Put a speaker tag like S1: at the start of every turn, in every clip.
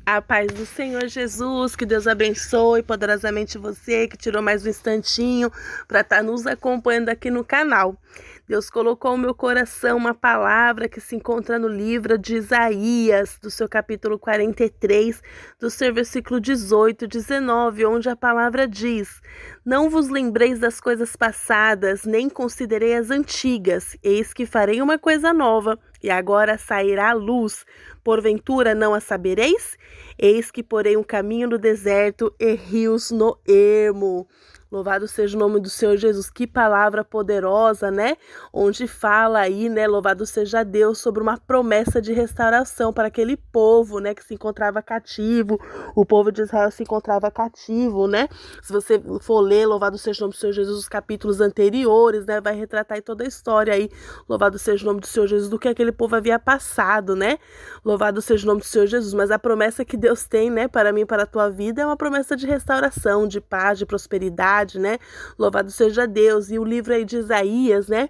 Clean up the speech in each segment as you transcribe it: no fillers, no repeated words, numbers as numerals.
S1: A paz do Senhor Jesus, que Deus abençoe poderosamente você que tirou mais um instantinho para estar nos acompanhando aqui no canal. Deus colocou no meu coração uma palavra que se encontra no livro de Isaías, do seu capítulo 43, do seu versículo 18 e 19, onde a palavra diz: Não vos lembreis das coisas passadas, nem considerei as antigas, eis que farei uma coisa nova, e agora sairá a luz. Porventura não a sabereis? Eis que porei um caminho no deserto e rios no ermo. Louvado seja o nome do Senhor Jesus. Que palavra poderosa, né? Onde fala aí, né? Louvado seja Deus, sobre uma promessa de restauração para aquele povo, né? Que se encontrava cativo. O povo de Israel se encontrava cativo, né? Se você for ler, louvado seja o nome do Senhor Jesus, os capítulos anteriores, né? Vai retratar aí toda a história aí. Louvado seja o nome do Senhor Jesus, do que aquele povo havia passado, né? Louvado seja o nome do Senhor Jesus. Mas a promessa que Deus tem, né? Para mim e para a tua vida é uma promessa de restauração, de paz, de prosperidade, né? Louvado seja Deus. E o livro aí de Isaías, né?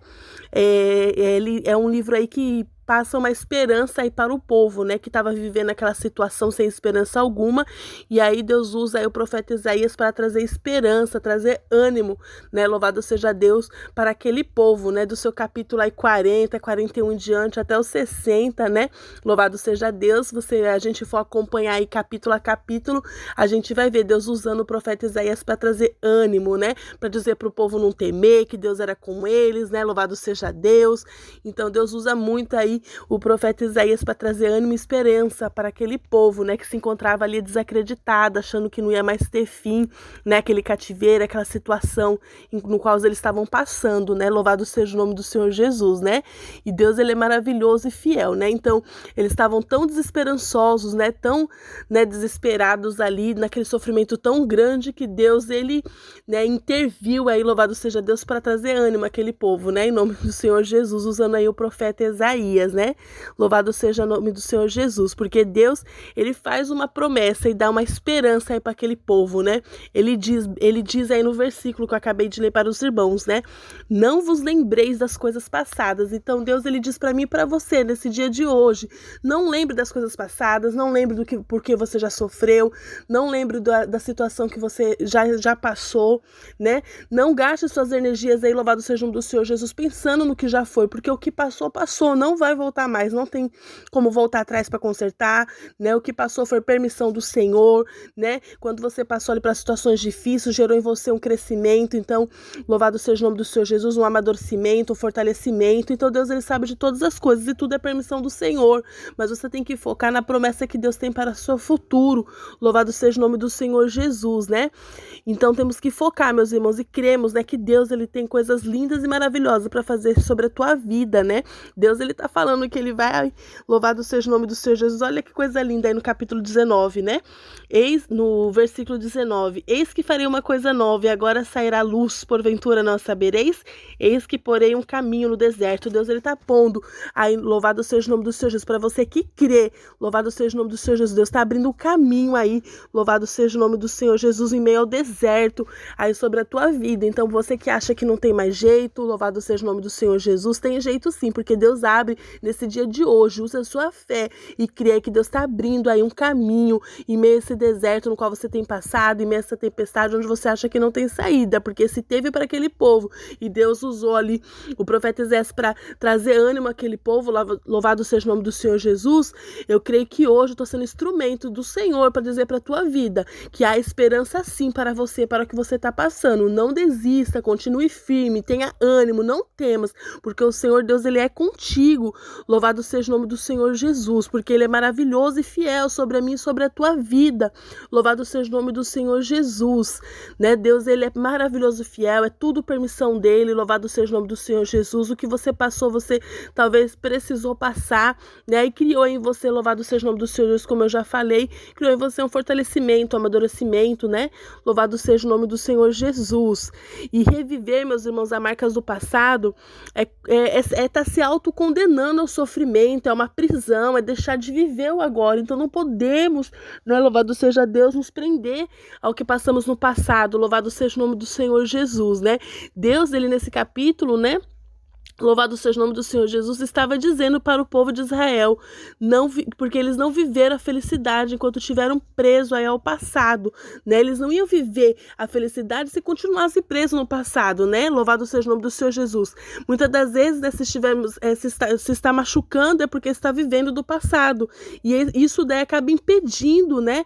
S1: Ele é um livro aí que passa uma esperança aí para o povo, né, que estava vivendo aquela situação sem esperança alguma, e aí Deus usa aí o profeta Isaías para trazer esperança, trazer ânimo, né, louvado seja Deus, para aquele povo, né, do seu capítulo aí 40, 41 em diante, até os 60, né, louvado seja Deus. A gente for acompanhar aí capítulo a capítulo, a gente vai ver Deus usando o profeta Isaías para trazer ânimo, né, para dizer para o povo não temer, que Deus era com eles, né, louvado seja Deus. Então Deus usa muito aí o profeta Isaías para trazer ânimo e esperança para aquele povo, né, que se encontrava ali desacreditado, achando que não ia mais ter fim, né, aquele cativeiro, aquela situação no qual eles estavam passando, né, louvado seja o nome do Senhor Jesus, né, e Deus, ele é maravilhoso e fiel, né, então eles estavam tão desesperançosos, né, tão, né, desesperados ali, naquele sofrimento tão grande, que Deus, ele, né, interviu aí, louvado seja Deus, para trazer ânimo àquele povo, né, em nome do Senhor Jesus, usando aí o profeta Isaías, né? Louvado seja o nome do Senhor Jesus, porque Deus, ele faz uma promessa e dá uma esperança aí para aquele povo, né? Ele diz aí no versículo que eu acabei de ler para os irmãos, né? Não vos lembreis das coisas passadas. Então Deus, ele diz para mim e para você nesse dia de hoje: não lembre das coisas passadas, não lembre do que porque você já sofreu, não lembre da situação que você já passou, né? Não gaste suas energias aí, louvado seja o nome do Senhor Jesus, pensando no que já foi, porque o que passou, passou, não vai voltar mais, não tem como voltar atrás para consertar, né? O que passou foi permissão do Senhor, né? Quando você passou ali para situações difíceis, gerou em você um crescimento. Então, louvado seja o nome do Senhor Jesus, um amadurecimento, um fortalecimento. Então Deus, ele sabe de todas as coisas e tudo é permissão do Senhor, mas você tem que focar na promessa que Deus tem para o seu futuro. Louvado seja o nome do Senhor Jesus, né? Então temos que focar, meus irmãos, e cremos, né, que Deus, ele tem coisas lindas e maravilhosas para fazer sobre a tua vida, né? Deus, ele tá falando que ele vai, louvado seja o nome do Senhor Jesus. Olha que coisa linda aí no capítulo 19, né? No versículo 19: Eis que farei uma coisa nova, e agora sairá luz, porventura não a sabereis? Eis que porei um caminho no deserto. Deus, ele tá pondo aí, louvado seja o nome do Senhor Jesus, para você que crê, louvado seja o nome do Senhor Jesus. Deus tá abrindo um caminho aí, louvado seja o nome do Senhor Jesus, em meio ao deserto aí sobre a tua vida. Então você que acha que não tem mais jeito, louvado seja o nome do Senhor Jesus, tem jeito sim, porque Deus abre nesse dia de hoje. Usa a sua fé e creia que Deus está abrindo aí um caminho em meio a esse deserto no qual você tem passado, em meio a essa tempestade onde você acha que não tem saída, porque se teve para aquele povo e Deus usou ali o profeta Isaías para trazer ânimo àquele povo, louvado seja o nome do Senhor Jesus. Eu creio que hoje eu estou sendo instrumento do Senhor para dizer para a tua vida que há esperança sim para você, para o que você está passando. Não desista, continue firme, tenha ânimo, não temas, porque o Senhor Deus, ele é contigo. Louvado seja o nome do Senhor Jesus, porque ele é maravilhoso e fiel sobre a mim e sobre a tua vida. Louvado seja o nome do Senhor Jesus, né? Deus, ele é maravilhoso e fiel, é tudo permissão dele. Louvado seja o nome do Senhor Jesus. O que você passou, você talvez precisou passar, né? E criou em você, louvado seja o nome do Senhor Jesus, como eu já falei, criou em você um fortalecimento, um amadurecimento, né? Louvado seja o nome do Senhor Jesus. E reviver, meus irmãos, as marcas do passado é tá se autocondenando ao sofrimento, é uma prisão, é deixar de viver o agora. Então não podemos, né, louvado seja Deus, nos prender ao que passamos no passado. Louvado seja o nome do Senhor Jesus, né? Deus, ele nesse capítulo, né, Louvado seja o nome do Senhor Jesus, estava dizendo para o povo de Israel, porque eles não viveram a felicidade enquanto estiveram presos aí ao passado, né? Eles não iam viver a felicidade se continuasse preso no passado, né? Louvado seja o nome do Senhor Jesus. Muitas das vezes, né, se está machucando é porque está vivendo do passado, e isso daí acaba impedindo, né,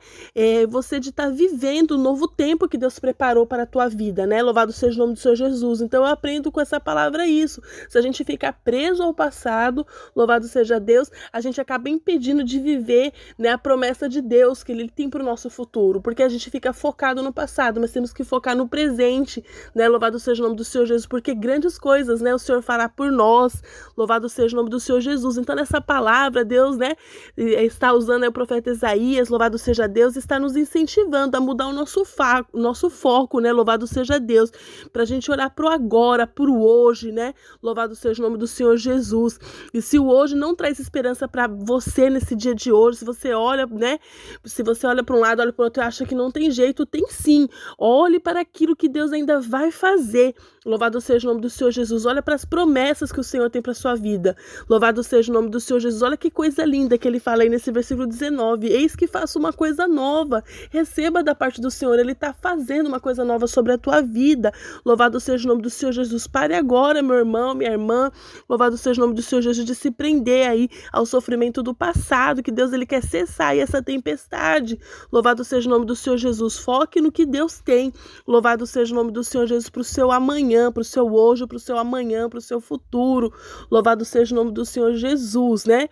S1: você de estar vivendo o novo tempo que Deus preparou para a tua vida, né? Louvado seja o nome do Senhor Jesus. Então eu aprendo com essa palavra isso. Se a gente fica preso ao passado, louvado seja Deus, a gente acaba impedindo de viver, né, a promessa de Deus que Ele tem para o nosso futuro, porque a gente fica focado no passado, mas temos que focar no presente, né? Louvado seja o nome do Senhor Jesus, porque grandes coisas, né, o Senhor fará por nós, louvado seja o nome do Senhor Jesus. Então nessa palavra, Deus, né, está usando aí o profeta Isaías, louvado seja Deus, está nos incentivando a mudar o nosso foco, né, louvado seja Deus, para a gente olhar para o agora, para o hoje, né, louvado seja o nome do Senhor Jesus. E se o hoje não traz esperança para você nesse dia de hoje, se você olha, né, se você olha para um lado, olha para o outro e acha que não tem jeito, tem sim. Olhe para aquilo que Deus ainda vai fazer. Louvado seja o nome do Senhor Jesus. Olha para as promessas que o Senhor tem para sua vida. Louvado seja o nome do Senhor Jesus. Olha que coisa linda que ele fala aí nesse versículo 19. Eis que faço uma coisa nova. Receba da parte do Senhor. Ele está fazendo uma coisa nova sobre a tua vida. Louvado seja o nome do Senhor Jesus. Pare agora, meu irmão, minha irmã, louvado seja o nome do Senhor Jesus, de se prender aí ao sofrimento do passado, que Deus ele quer cessar aí essa tempestade. Louvado seja o nome do Senhor Jesus. Foque no que Deus tem. Louvado seja o nome do Senhor Jesus para o seu amanhã, para o seu hoje, para o seu amanhã, para o seu futuro. Louvado seja o nome do Senhor Jesus, né?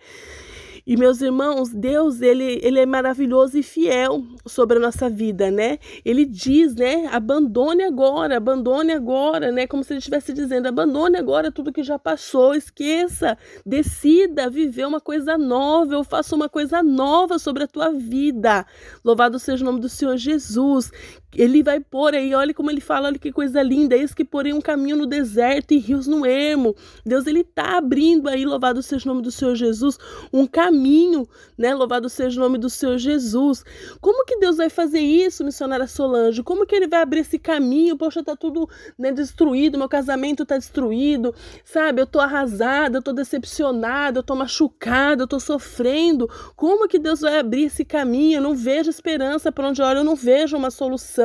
S1: E, meus irmãos, Deus, ele é maravilhoso e fiel sobre a nossa vida, né? Ele diz, né? Abandone agora, né? Como se ele estivesse dizendo, abandone agora tudo que já passou, esqueça, decida viver uma coisa nova, eu faço uma coisa nova sobre a tua vida. Louvado seja o nome do Senhor Jesus. Ele vai pôr aí, olha como ele fala, olha que coisa linda, eis que porém um caminho no deserto e rios no ermo. Deus, ele tá abrindo aí, louvado seja o nome do Senhor Jesus, um caminho, né, louvado seja o nome do Senhor Jesus. Como que Deus vai fazer isso, missionária Solange? Como que ele vai abrir esse caminho? Poxa, tá tudo, né, destruído, meu casamento tá destruído, sabe, eu tô arrasada, eu tô decepcionada, eu tô machucada, eu tô sofrendo. Como que Deus vai abrir esse caminho? Eu não vejo esperança para onde eu olho, eu não vejo uma solução.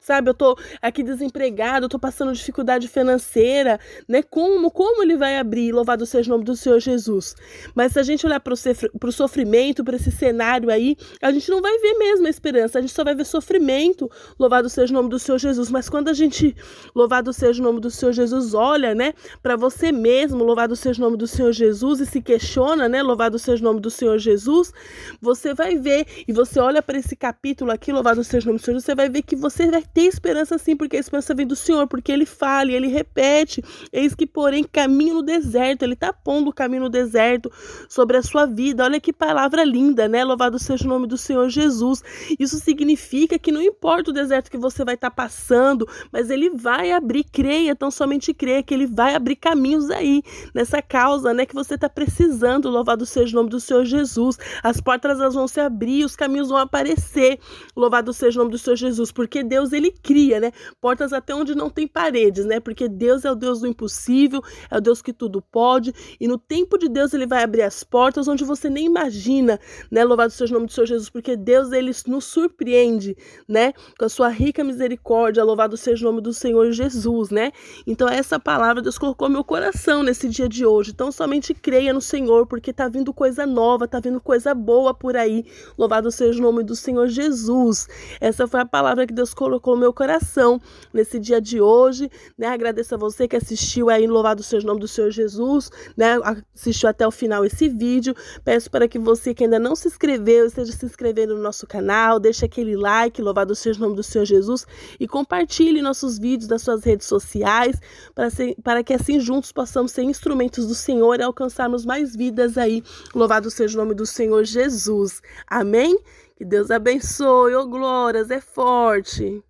S1: Sabe, eu tô aqui desempregado, eu tô passando dificuldade financeira, né? Como ele vai abrir? Louvado seja o nome do Senhor Jesus. Mas se a gente olhar para o sofrimento, para esse cenário aí, a gente não vai ver mesmo a esperança, a gente só vai ver sofrimento. Louvado seja o nome do Senhor Jesus. Mas quando a gente, louvado seja o nome do Senhor Jesus, olha, né, para você mesmo, louvado seja o nome do Senhor Jesus, e se questiona, né, louvado seja o nome do Senhor Jesus, você vai ver, e você olha para esse capítulo aqui, louvado seja o nome do Senhor Jesus, você vai ver que você vai ter esperança sim, porque a esperança vem do Senhor, porque ele fala e ele repete, eis que porém caminho no deserto, ele está pondo o caminho no deserto sobre a sua vida. Olha que palavra linda, né? Louvado seja o nome do Senhor Jesus. Isso significa que não importa o deserto que você vai estar passando, mas ele vai abrir, creia, tão somente creia que ele vai abrir caminhos aí, nessa causa, né, que você está precisando. Louvado seja o nome do Senhor Jesus. As portas elas vão se abrir, os caminhos vão aparecer. Louvado seja o nome do Senhor Jesus, porque Deus, ele cria, né, portas até onde não tem paredes, né, porque Deus é o Deus do impossível, é o Deus que tudo pode, e no tempo de Deus ele vai abrir as portas onde você nem imagina, né, louvado seja o nome do Senhor Jesus, porque Deus, ele nos surpreende, né, com a sua rica misericórdia, louvado seja o nome do Senhor Jesus, né. Então essa palavra Deus colocou no meu coração nesse dia de hoje, então somente creia no Senhor, porque tá vindo coisa nova, tá vindo coisa boa por aí, louvado seja o nome do Senhor Jesus. Essa foi a palavra que Deus colocou no meu coração nesse dia de hoje, né? Agradeço a você que assistiu aí, louvado seja o nome do Senhor Jesus, né? Assistiu até o final esse vídeo. Peço para que você que ainda não se inscreveu, esteja se inscrevendo no nosso canal, deixe aquele like, louvado seja o nome do Senhor Jesus, e compartilhe nossos vídeos nas suas redes sociais, para que assim juntos possamos ser instrumentos do Senhor e alcançarmos mais vidas aí, louvado seja o nome do Senhor Jesus. Amém? Que Deus abençoe, ô glórias, é forte.